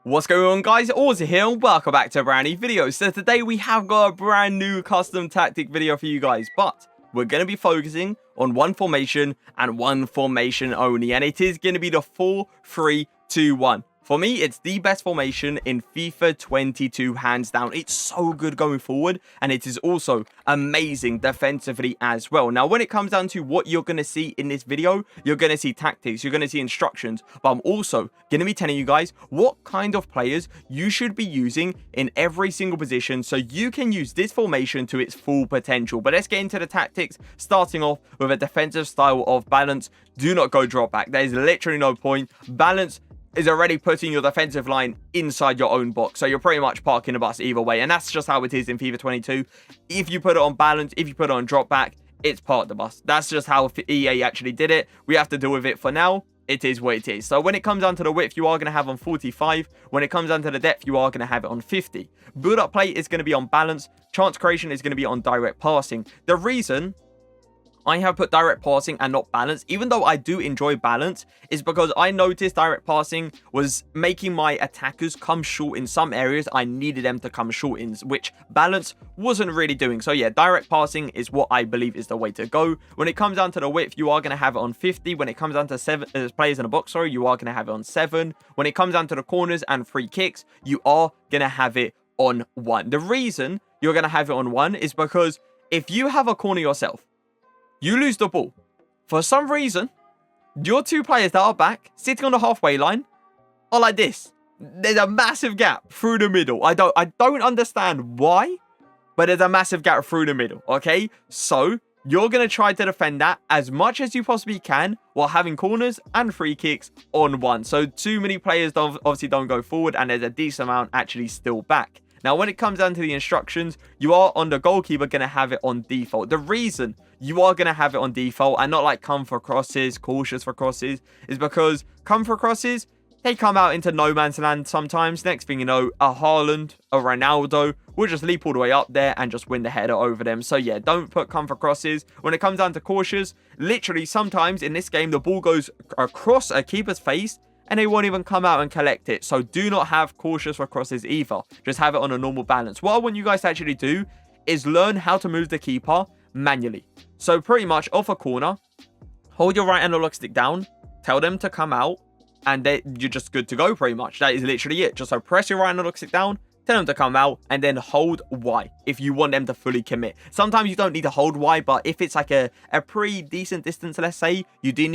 What's going on, guys? Auzi here and welcome back to a brand new video. So today we have got a brand new custom tactic video for you guys, but we're going to be focusing on one formation and one formation only, and it is going to be the 4-3-2-1. For me, it's the best formation in FIFA 22, hands down. It's so good going forward, and it is also amazing defensively as well. Now, when it comes down to what you're going to see in this video, you're going to see tactics, you're going to see instructions, but I'm also going to be telling you guys what kind of players you should be using in every single position so you can use this formation to its full potential. But let's get into the tactics, starting off with a defensive style of balance. Do not go drop back. There is literally no point. Balance is already putting your defensive line inside your own box. So you're pretty much parking the bus either way. And that's just how it is in FIFA 22. If you put it on balance, if you put it on drop back, it's park the bus. That's just how EA actually did it. We have to deal with it for now. It is what it is. So when it comes down to the width, you are going to have on 45. When it comes down to the depth, you are going to have it on 50. Build up play is going to be on balance. Chance creation is going to be on direct passing. The reason I have put direct passing and not balance, even though I do enjoy balance, is because I noticed direct passing was making my attackers come short in some areas I needed them to come short in, which balance wasn't really doing. So yeah, direct passing is what I believe is the way to go. When it comes down to the width, you are going to have it on 50. When it comes down to players in a box, sorry, you are going to have it on 7. When it comes down to the corners and free kicks, you are going to have it on 1. The reason you're going to have it on 1 is because if you have a corner yourself, you lose the ball. For some reason, your two players that are back, sitting on the halfway line, are like this. There's a massive gap through the middle. I don't understand why, but there's a massive gap through the middle, okay? So, you're going to try to defend that as much as you possibly can while having corners and free kicks on 1. So, too many players obviously don't go forward, and there's a decent amount actually still back. Now, when it comes down to the instructions, you are on the goalkeeper going to have it on default. The reason you are going to have it on default and not like come for crosses, cautious for crosses, is because come for crosses, they come out into no man's land sometimes. Next thing you know, a Haaland, a Ronaldo will just leap all the way up there and just win the header over them. So yeah, don't put come for crosses. When it comes down to cautious, literally sometimes in this game, the ball goes across a keeper's face and they won't even come out and collect it. So do not have cautious for crosses either. Just have it on a normal balance. What I want you guys to actually do is learn how to move the keeper manually. So pretty much off a corner, hold your right analog stick down, tell them to come out, and you're just good to go pretty much. That is literally it. Just so press your right analog stick down, tell them to come out, and then hold Y if you want them to fully commit. Sometimes you don't need to hold Y, but if it's like a pretty decent distance, let's say, you do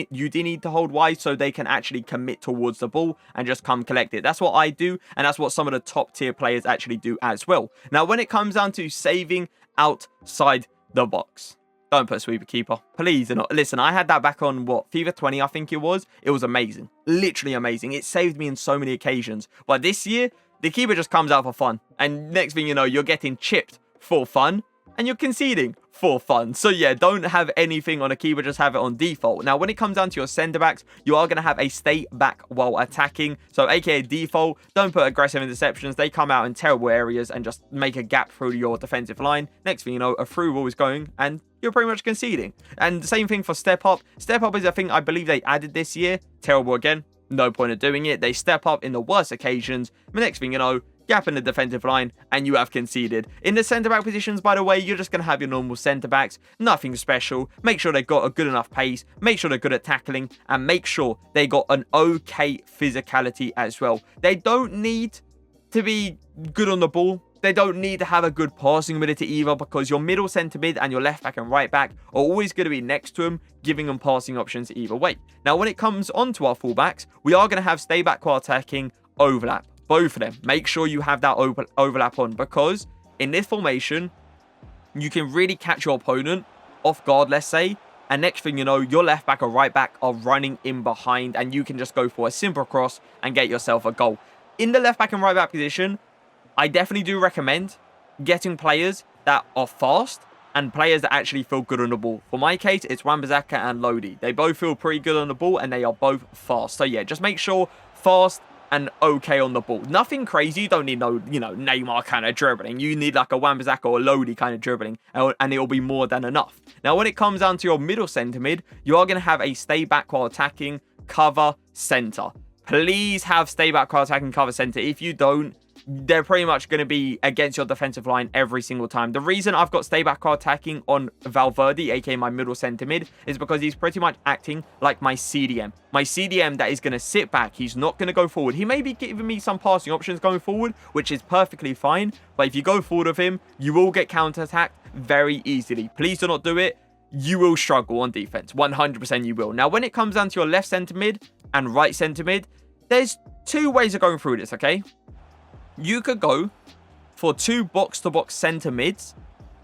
need to hold Y so they can actually commit towards the ball and just come collect it. That's what I do, and that's what some of the top tier players actually do as well. Now, when it comes down to saving outside the box, don't put sweeper keeper, please. Listen, I had that back on what, FIFA 20, I think it was. It was amazing, literally amazing. It saved me in so many occasions. But this year, the keeper just comes out for fun. And next thing you know, you're getting chipped for fun. And you're conceding for fun. So yeah, don't have anything on a keeper. Just have it on default. Now, when it comes down to your centre backs, you are going to have a stay back while attacking. So aka default, don't put aggressive interceptions. They come out in terrible areas and just make a gap through your defensive line. Next thing you know, a through ball is going and you're pretty much conceding. And the same thing for step up. Step up is a thing I believe they added this year. Terrible again. No point of doing it. They step up in the worst occasions. The next thing you know, gap in the defensive line, and you have conceded. In the centre-back positions, by the way, you're just going to have your normal centre-backs. Nothing special. Make sure they've got a good enough pace. Make sure they're good at tackling. And make sure they got an okay physicality as well. They don't need to be good on the ball. They don't need to have a good passing ability either, because your middle centre mid and your left back and right back are always going to be next to them, giving them passing options either way. Now, when it comes on to our fullbacks, we are going to have stay back while attacking, overlap. Both of them. Make sure you have that overlap on, because in this formation, you can really catch your opponent off guard, let's say, and next thing you know, your left back or right back are running in behind, and you can just go for a simple cross and get yourself a goal. In the left back and right back position, I definitely do recommend getting players that are fast and players that actually feel good on the ball. For my case, it's Wan-Bissaka and Lodi. They both feel pretty good on the ball, and they are both fast. So yeah, just make sure fast and okay on the ball. Nothing crazy. You don't need no, Neymar kind of dribbling. You need like a Wan-Bissaka or a Lodi kind of dribbling, and it'll be more than enough. Now, when it comes down to your middle centre mid, you are going to have a stay back while attacking, cover, centre. please have stay back, car attack, and cover center. If you don't, they're pretty much going to be against your defensive line every single time. The reason I've got stay back, car attacking on Valverde, aka my middle center mid, is because he's pretty much acting like my CDM. My CDM that is going to sit back. He's not going to go forward. He may be giving me some passing options going forward, which is perfectly fine. But if you go forward with him, you will get counter-attacked very easily. Please do not do it. You will struggle on defense. 100% you will. Now, when it comes down to your left center mid and right center mid, there's two ways of going through this, okay? You could go for two box-to-box center mids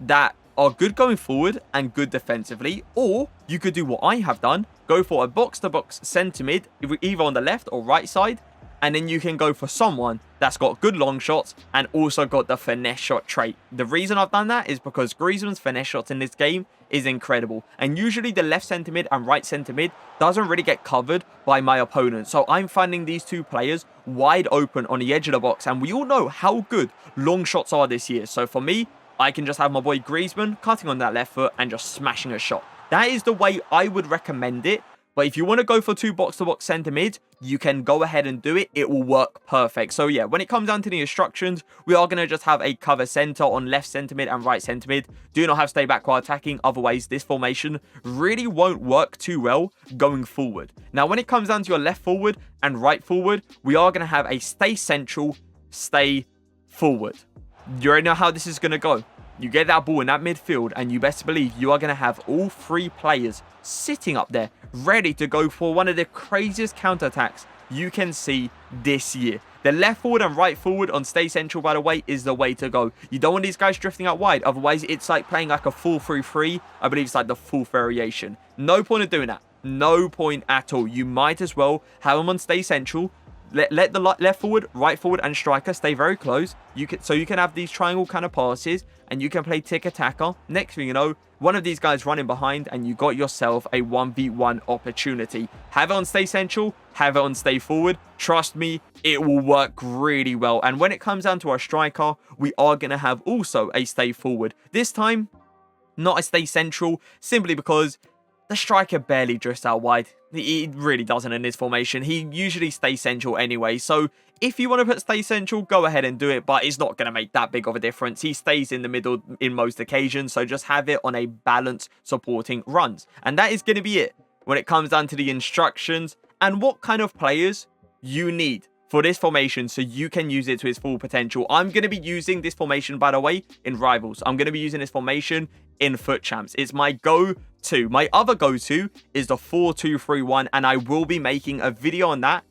that are good going forward and good defensively, or you could do what I have done, go for a box-to-box center mid, either on the left or right side, and then you can go for someone that's got good long shots and also got the finesse shot trait. The reason I've done that is because Griezmann's finesse shots in this game is incredible. And usually the left center mid and right center mid doesn't really get covered by my opponent. So I'm finding these two players wide open on the edge of the box. And we all know how good long shots are this year. So for me, I can just have my boy Griezmann cutting on that left foot and just smashing a shot. That is the way I would recommend it. But if you want to go for two box-to-box center mids, you can go ahead and do it. It will work perfect. So yeah, when it comes down to the instructions, we are going to just have a cover center on left center mid and right center mid. Do not have stay back while attacking. Otherwise, this formation really won't work too well going forward. Now, when it comes down to your left forward and right forward, we are going to have a stay central, stay forward. You already know how this is going to go. You get that ball in that midfield, and you best believe you are going to have all three players sitting up there, ready to go for one of the craziest counterattacks you can see this year. The left forward and right forward on stay central, by the way, is the way to go. You don't want these guys drifting out wide. Otherwise, it's like playing like a 4-3-3. I believe it's like the fourth variation. No point of doing that. No point at all. You might as well have them on stay central. Let the left forward, right forward, and striker stay very close. So you can have these triangle kind of passes, and you can play tick-attacker. Next thing you know, one of these guys running behind, and you got yourself a 1v1 opportunity. Have it on stay central, have it on stay forward. Trust me, it will work really well. And when it comes down to our striker, we are going to have also a stay forward. This time, not a stay central, simply because the striker barely drifts out wide. He really doesn't in this formation. He usually stays central anyway. So if you want to put stay central, go ahead and do it. But it's not going to make that big of a difference. He stays in the middle in most occasions. So just have it on a balanced supporting runs. And that is going to be it when it comes down to the instructions and what kind of players you need for this formation so you can use it to its full potential. I'm going to be using this formation, by the way, in Rivals. I'm going to be using this formation in Foot Champs. It's my go-to. My other go-to is the 4-2-3-1, and I will be making a video on that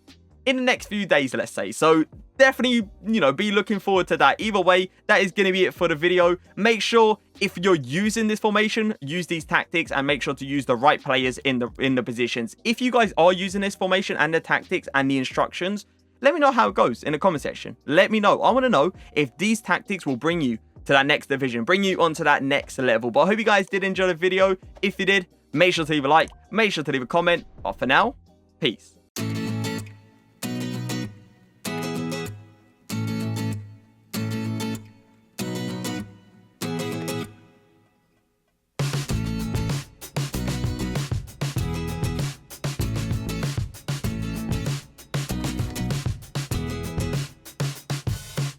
in the next few days, let's say. So definitely, be looking forward to that. Either way, that is going to be it for the video. Make sure if you're using this formation, use these tactics and make sure to use the right players in the positions. If you guys are using this formation and the tactics and the instructions, let me know how it goes in the comment section. Let me know. I want to know if these tactics will bring you to that next division, bring you onto that next level. But I hope you guys did enjoy the video. If you did, make sure to leave a like, make sure to leave a comment. But for now, peace.